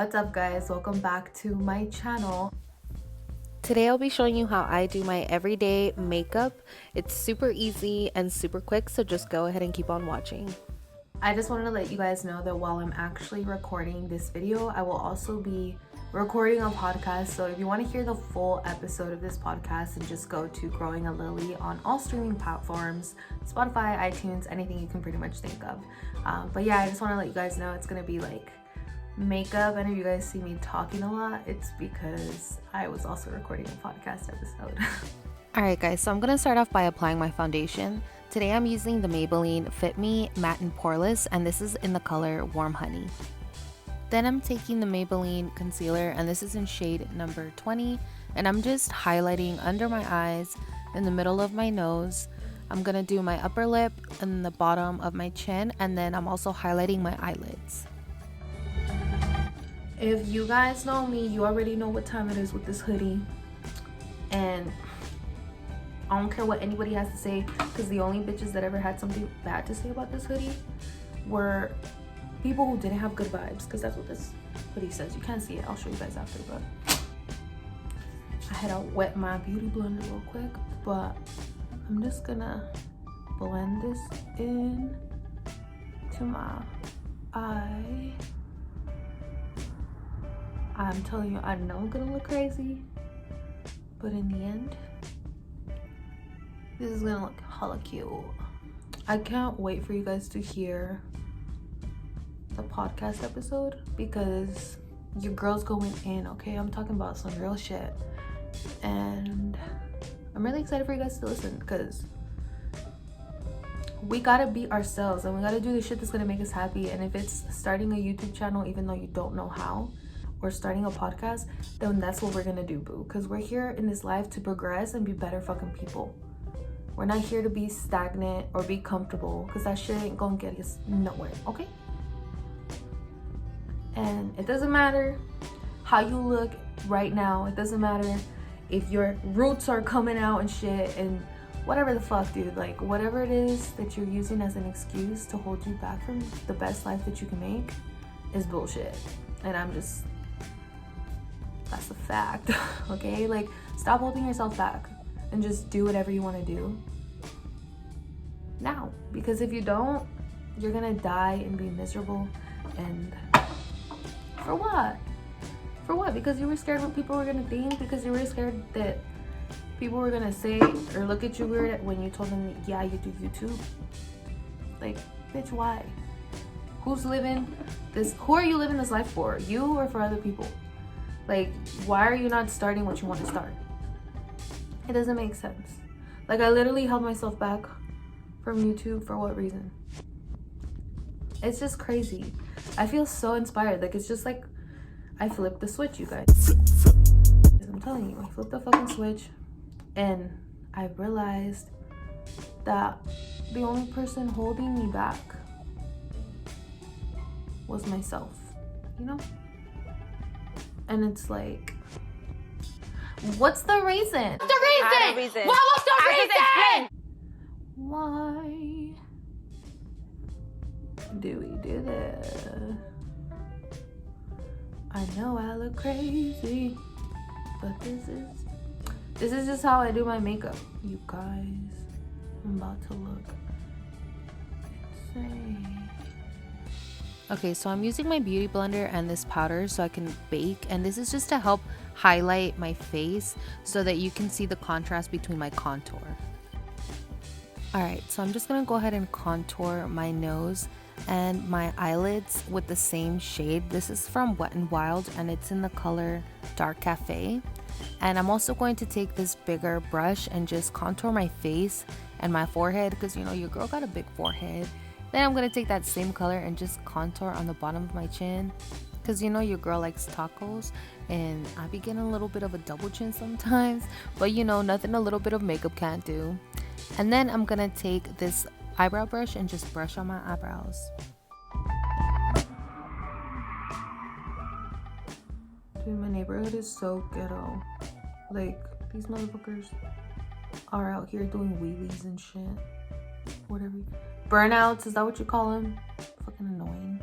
What's up guys, welcome back to my channel. Today I'll be showing you how I do my everyday makeup. It's super easy and super quick, so just go ahead and keep on watching. I just wanted to let you guys know that while I'm actually recording this video, I will also be recording a podcast. So if you want to hear the full episode of this podcast, then just go to Growing a Lily on all streaming platforms, Spotify, iTunes, anything you can pretty much think of. But yeah, I just want to let you guys know it's gonna be like makeup, and if you guys see me talking a lot, it's because I was also recording a podcast episode. Alright guys, so I'm going to start off by applying my foundation. Today I'm using the Maybelline Fit Me Matte and Poreless, and this is in the color Warm Honey. Then I'm taking the Maybelline concealer, and this is in shade number 20, and I'm just highlighting under my eyes, in the middle of my nose. I'm going to do my upper lip and the bottom of my chin, and then I'm also highlighting my eyelids. If you guys know me, you already know what time it is with this hoodie, and I don't care what anybody has to say, because the only bitches that ever had something bad to say about this hoodie were people who didn't have good vibes, because that's what this hoodie says. You can't see it, I'll show you guys after, but I had to wet my beauty blender real quick, but I'm just gonna blend this in to my eye. I'm telling you, I know I'm gonna look crazy, but in the end, this is gonna look hella cute. I can't wait for you guys to hear the podcast episode, because your girl's going in, okay? I'm talking about some real shit, and I'm really excited for you guys to listen, because we gotta be ourselves, and we gotta do the shit that's gonna make us happy. And if it's starting a YouTube channel, even though you don't know how, or starting a podcast, then that's what we're gonna do, boo, because we're here in this life to progress and be better fucking people. We're not here to be stagnant or be comfortable, because that shit ain't gonna get us nowhere, okay? And it doesn't matter how you look right now. It doesn't matter if your roots are coming out and shit and whatever the fuck, dude. Like, whatever it is that you're using as an excuse to hold you back from the best life that you can make is bullshit. And that's a fact, okay? Like, stop holding yourself back and just do whatever you want to do now, because if you don't, you're gonna die and be miserable. And for what? Because you were scared what people were gonna think, because you were scared that people were gonna say or look at you weird when you told them, yeah, you do YouTube. Like, bitch, why? Who are you living this life for? You or for other people? Like, why are you not starting what you want to start? It doesn't make sense. Like, I literally held myself back from YouTube. For what reason? It's just crazy. I feel so inspired. Like, it's just like I flipped the switch, you guys. I'm telling you, I flipped the fucking switch, and I realized that the only person holding me back was myself, you know? And it's like, what's the reason? What's the reason? What's the reason? Why do we do this? I know I look crazy, but this is just how I do my makeup, you guys. I'm about to look insane. Okay, so I'm using my beauty blender and this powder so I can bake, and this is just to help highlight my face so that you can see the contrast between my contour. Alright, so I'm just gonna go ahead and contour my nose and my eyelids with the same shade. This is from Wet n Wild, and it's in the color Dark Cafe. And I'm also going to take this bigger brush and just contour my face and my forehead, because you know your girl got a big forehead. Then I'm going to take that same color and just contour on the bottom of my chin, because you know your girl likes tacos, and I be getting a little bit of a double chin sometimes, but you know, nothing a little bit of makeup can't do. And then I'm going to take this eyebrow brush and just brush on my eyebrows. Dude, my neighborhood is so ghetto. Like, these motherfuckers are out here doing wheelies and shit. Whatever. Burnouts, is that what you call them? Fucking annoying.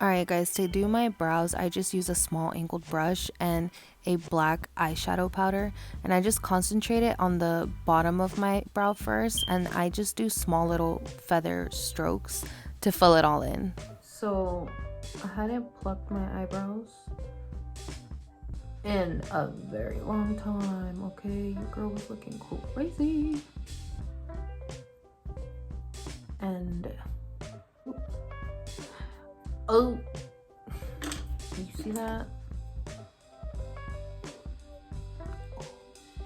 Alright guys, to do my brows, I just use a small angled brush and a black eyeshadow powder, and I just concentrate it on the bottom of my brow first, and I just do small little feather strokes to fill it all in. So I hadn't plucked my eyebrows in a very long time, okay? Your girl was looking crazy. And oh, you see that? Oh,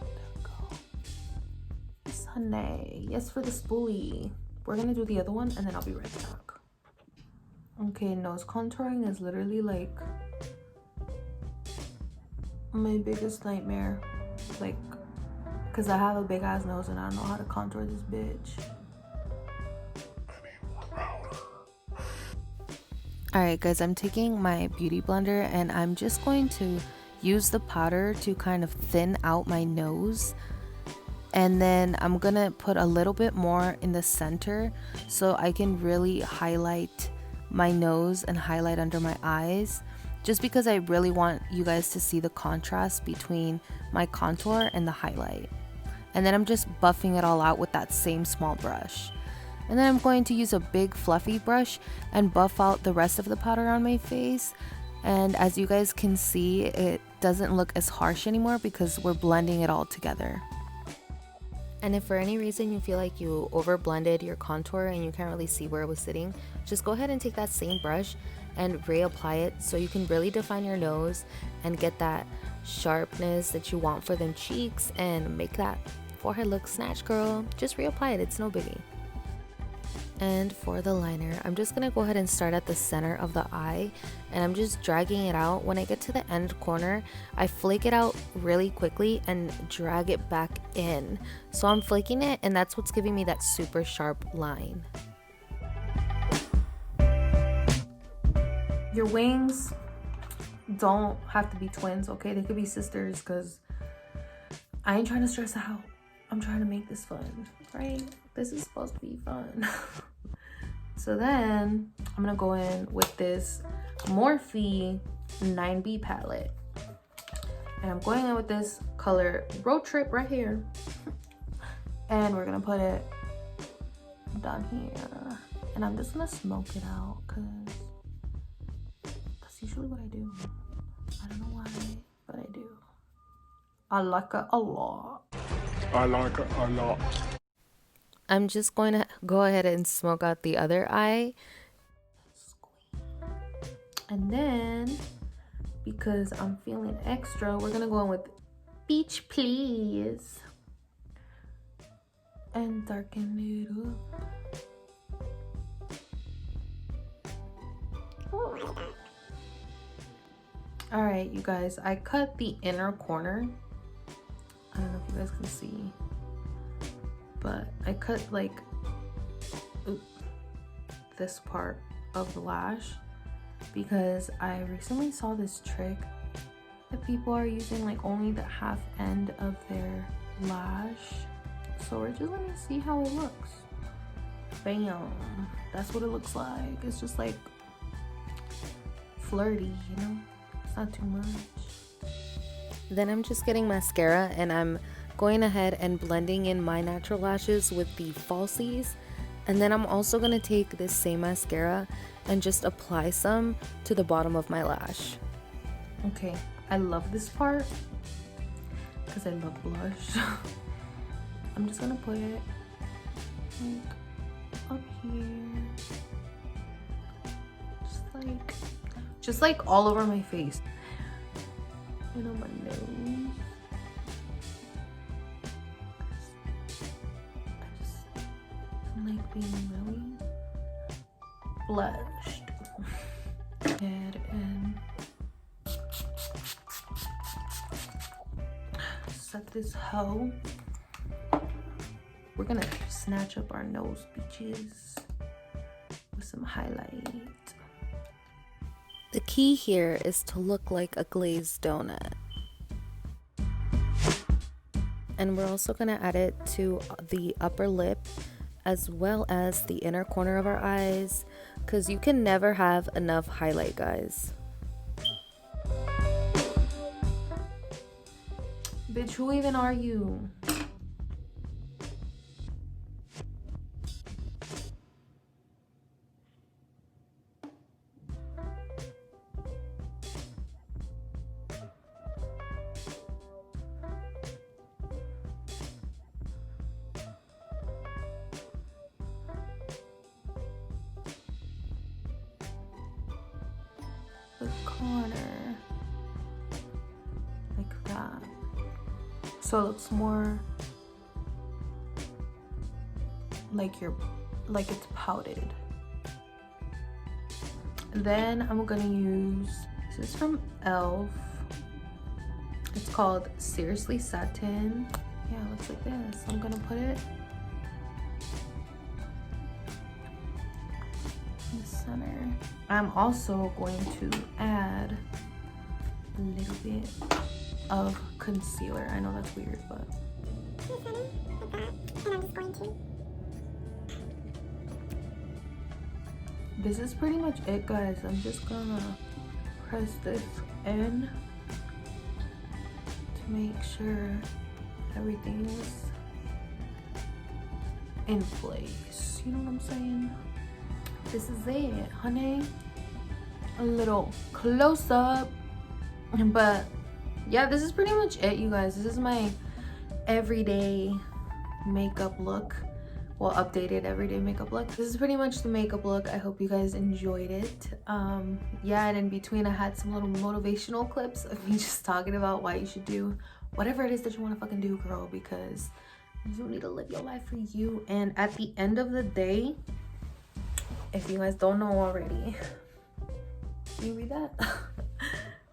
there we go. Sunday. Yes, for the spoolie. We're gonna do the other one and then I'll be right back. Okay, nose contouring is literally like my biggest nightmare. Like, because I have a big ass nose and I don't know how to contour this bitch. Alright guys, I'm taking my beauty blender and I'm just going to use the powder to kind of thin out my nose, and then I'm gonna put a little bit more in the center so I can really highlight my nose and highlight under my eyes, just because I really want you guys to see the contrast between my contour and the highlight. And then I'm just buffing it all out with that same small brush. And then I'm going to use a big fluffy brush and buff out the rest of the powder on my face. And as you guys can see, it doesn't look as harsh anymore because we're blending it all together. And if for any reason you feel like you over blended your contour and you can't really see where it was sitting, just go ahead and take that same brush and reapply it so you can really define your nose and get that sharpness that you want for them cheeks and make that forehead look snatched, girl. Just reapply it, it's no biggie. And for the liner, I'm just gonna go ahead and start at the center of the eye, and I'm just dragging it out. When I get to the end corner, I flake it out really quickly and drag it back in. So I'm flaking it, and that's what's giving me that super sharp line. Your wings don't have to be twins, okay? They could be sisters, because I ain't trying to stress out. I'm trying to make this fun, right? This is supposed to be fun. So then I'm gonna go in with this Morphe 9B palette, and I'm going in with this color Road Trip right here, and we're gonna put it down here, and I'm just gonna smoke it out because that's usually what I do. I don't know why, but I do. I like it a lot. I like it a lot. I'm just going to go ahead and smoke out the other eye. And then, because I'm feeling extra, we're gonna go in with Beach Please and darken it up. All right, you guys, I cut the inner corner. I don't know if you guys can see, but I cut like this part of the lash because I recently saw this trick that people are using like only the half end of their lash. So we're just gonna see how it looks. Bam, that's what it looks like. It's just like flirty, you know, it's not too much. Then I'm just getting mascara and I'm going ahead and blending in my natural lashes with the falsies. And then I'm also going to take this same mascara and just apply some to the bottom of my lash. Okay, I love this part because I love blush. I'm just going to put it like up here. Just like all over my face. And on my nose. I like being really blushed. And set this hoe. We're gonna snatch up our nose beaches with some highlight. The key here is to look like a glazed donut. And we're also going to add it to the upper lip as well as the inner corner of our eyes, because you can never have enough highlight, guys. Bitch, who even are you? The corner. Like that. So it looks more like it's pouted. And then I'm gonna use, this is from e.l.f. It's called Seriously Satin. Yeah, it looks like this. I'm gonna put it in the center. I'm also going to add a little bit of concealer. I know that's weird, but And I'm just going to. this is pretty much it, guys. I'm just gonna press this in to make sure everything's in place. You know what I'm saying? This is it, honey. A little close up. But yeah, this is pretty much it, you guys. This is my everyday makeup look. Well, updated everyday makeup look. This is pretty much the makeup look. I hope you guys enjoyed it. Yeah, and in between I had some little motivational clips of me just talking about why you should do whatever it is that you want to fucking do, girl, because you need to live your life for you. And at the end of the day, if you guys don't know already, can you read that?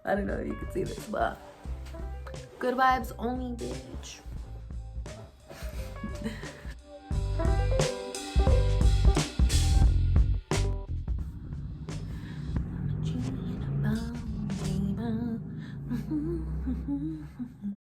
I don't know if you can see this, but good vibes only, bitch.